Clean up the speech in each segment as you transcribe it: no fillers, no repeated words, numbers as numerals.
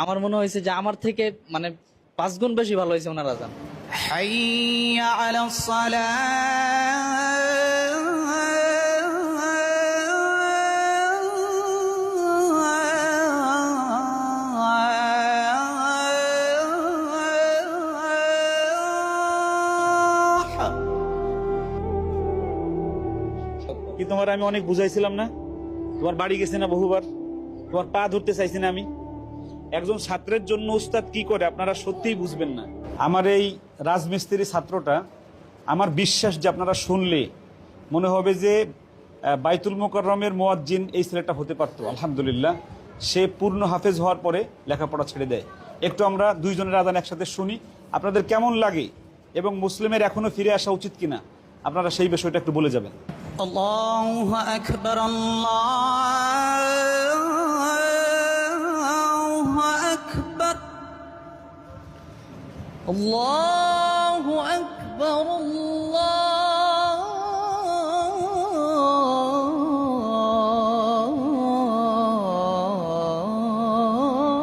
আমার মনে হয়েছে যে আমার থেকে মানে 5 গুণ বেশি ভালো হয়েছে ওনার আজান। হাইয়া আলাস সালাহ। কি তোমার আমি অনেক বুঝাইছিলাম না? তোমার বাড়ি গেছি না বহুবার, তোমার পা ধরতে চাইছি না আমি? একজন ছাত্রের জন্য উস্তাদ কি করে আপনারা সত্যিই বুঝবেন না। আমার এই রাজমিস্ত্রি ছাত্রটা, আমার বিশ্বাস যে আপনারা শুনলে মনে হবে যে বাইতুল মোকাররমের মুয়াজ্জিন এই ছেলেটা হতে পারতো। আলহামদুলিল্লাহ, সে পূর্ণ হাফেজ হওয়ার পরে লেখাপড়া ছেড়ে দেয়। একটু আমরা দুইজনের আজান একসাথে শুনি, আপনাদের কেমন লাগে এবং মুসলিমের এখনো ফিরে আসা উচিত কিনা আপনারা সেই বিষয়টা একটু বলে যাবেন। আল্লাহু আকবার, আল্লাহু আকবার, আল্লাহু আকবার,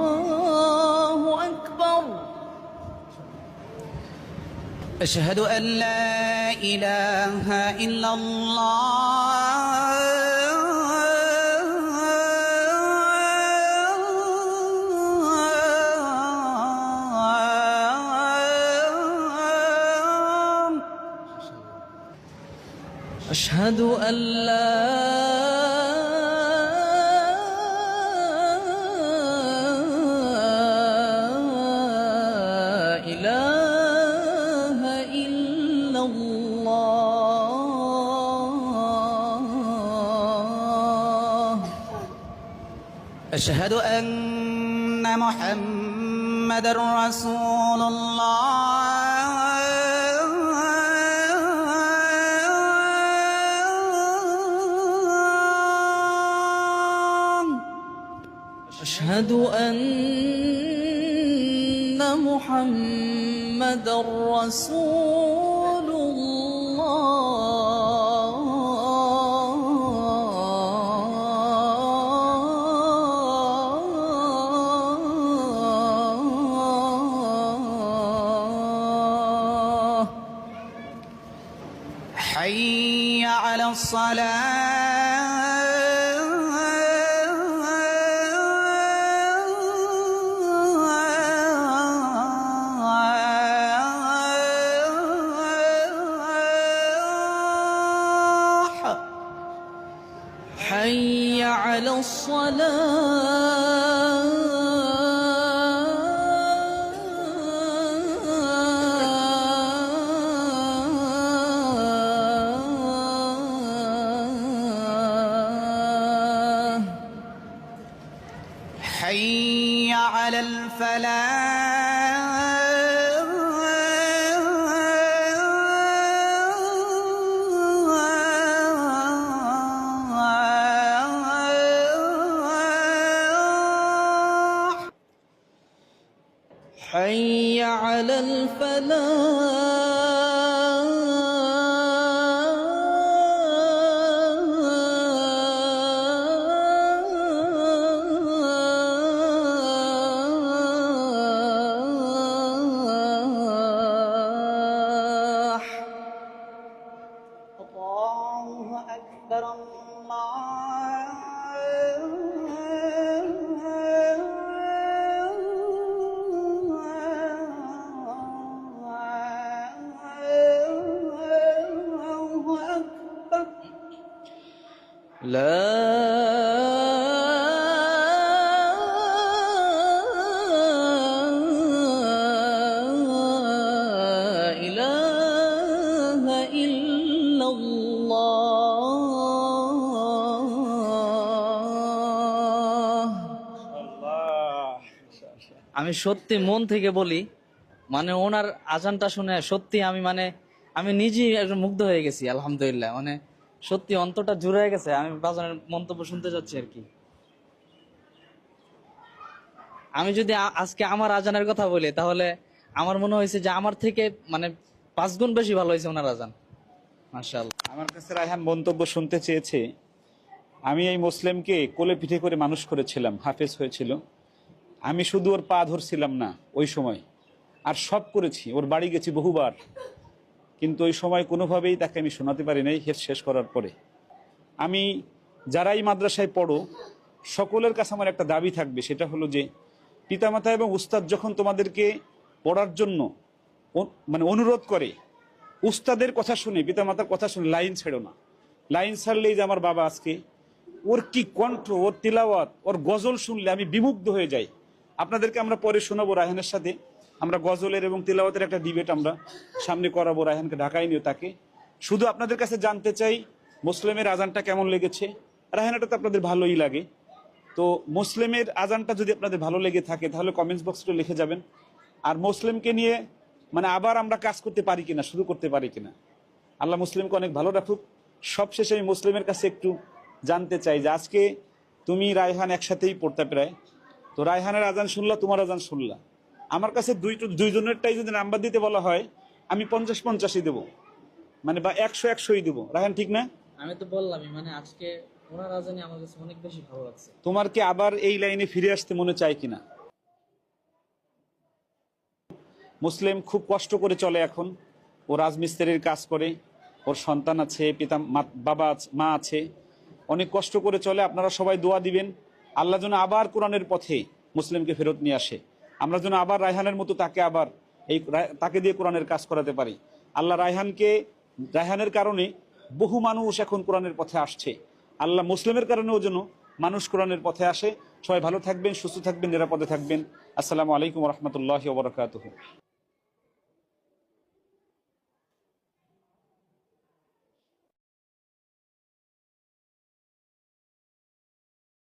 আল্লাহু আকবার। আশহাদু আন লা ইলাহা ইল্লাল্লাহ। আশহাদু আন লা ইলাহা ইল্লাল্লাহ। আশহাদু আন্না মুহাম্মাদার রাসূলুল্লাহ। আশহাদু আন্না মুহাম্মাদার রাসূলুল্লাহ। হাইয়া আলাস সালাহ। হাইয়া আলাস সালাহ। হাইয়া আলাল ফালাহ। حي على الفلاح. الله أكبر، الله أكبر. لا إله إلا الله. আমি সত্যি মন থেকে বলি, মানে ওনার আজানটা শুনে সত্যি আমি নিজেই একজন মুগ্ধ হয়ে গেছি। আলহামদুলিল্লাহ, মানে সত্যি অন্তরটা জুড়ে হয়ে গেছে। আমি বাজানের মন্তব্য শুনতে যাচ্ছি আর কি। আমি যদি আজকে আমার আজানের কথা বলি, তাহলে আমার মনে হয়েছে যে আমার থেকে মানে 5 গুণ বেশি ভালো হয়েছে ওনার আজান। মাশাআল্লাহ। আমার কাছে রায়হান মন্তব্য শুনতে চেয়েছে। আমি এই মুসলিমকে কোলে পিঠে করে মানুষ করেছিলাম, হাফেজ হয়েছিল। আমি শুধু ওর পা ধরছিলাম না ওই সময়, আর সব করেছি, ওর বাড়ি গেছি বহুবার, কিন্তু ওই সময় কোনোভাবেই তাকে আমি শোনাতে পারি নাই হেফ শেষ করার পরে। আমি যারাই মাদ্রাসায় পড়ো সকলের কাছে আমার একটা দাবি থাকবে, সেটা হলো যে পিতামাতা এবং উস্তাদ যখন তোমাদেরকে পড়ার জন্য মানে অনুরোধ করে, উস্তাদের কথা শুনে, পিতামাতার কথা শুনে লাইন ছেড়ো না। লাইন ছাড়লেই যে আমার বাবা আজকে, ওর কি কণ্ঠ, ওর তিলাওয়াত, ওর গজল শুনলে আমি বিমুগ্ধ হয়ে যাই। আপনাদেরকে আমরা পরে শোনাবো রায়হানের সাথে, আমরা গজলের এবং তিলাওয়াতের একটা ডিবেট আমরা সামনে করাবো, রায়হানকে ঢাকায় নিয়ে তাকে। শুধু আপনাদের কাছে জানতে চাই মুসলিমের আজানটা কেমন লেগেছে। রায়হানটা তো আপনাদের ভালোই লাগে, তো মুসলিমের আজানটা যদি আপনাদের ভালো লেগে থাকে তাহলে কমেন্টস বক্সে লিখে যাবেন। আর মুসলিমকে নিয়ে মানে আবার আমরা কাজ করতে পারি কিনা, শুরু করতে পারি কিনা, আল্লাহ মুসলিমকে অনেক ভালো রাখুক। সবশেষে আমি মুসলিমের কাছে একটু জানতে চাই যে আজকে তুমি রায়হান একসাথেই পড়তে প্রায়, তো রায়হানের আজান শুনলা, তোমার আজান শুনলা, আমার কাছে দুইজনেরটাই যদি নাম্বার দিতে বলা হয় আমি 50-50ই দেবো, মানে বা 100-100ই দেবো। রায়হান ঠিক না? আমি তো বললামই, মানে আজকে ওনার আজানই আমার কাছে অনেক বেশি ভালো লাগছে। তোমার কি আবার এই লাইনে ফিরে আসতে মনে চায় কিনা? মুসলিম খুব কষ্ট করে চলে এখন, ও রাজমিস্ত্রির কাজ করে, ওর সন্তান আছে, বাবা মা আছে, অনেক কষ্ট করে চলে। আপনারা সবাই দোয়া দিবেন আল্লাহ যেন আবার কোরআনের পথে মুসলিমকে ফেরত নিয়ে আসে, আমরা যেন আবার রায়হানের মতো তাকে দিয়ে কোরআনের কাজ করাতে পারি। আল্লাহ রায়হানের কারণে বহু মানুষ এখন কোরআনের পথে আসছে, আল্লাহ মুসলিমের কারণেও যেন মানুষ কোরআনের পথে আসে। সবাই ভালো থাকবেন, সুস্থ থাকবেন, নিরাপদে থাকবেন। আসসালামু আলাইকুম রহমতুল্লাহি ওয়া বারাকাতুহু।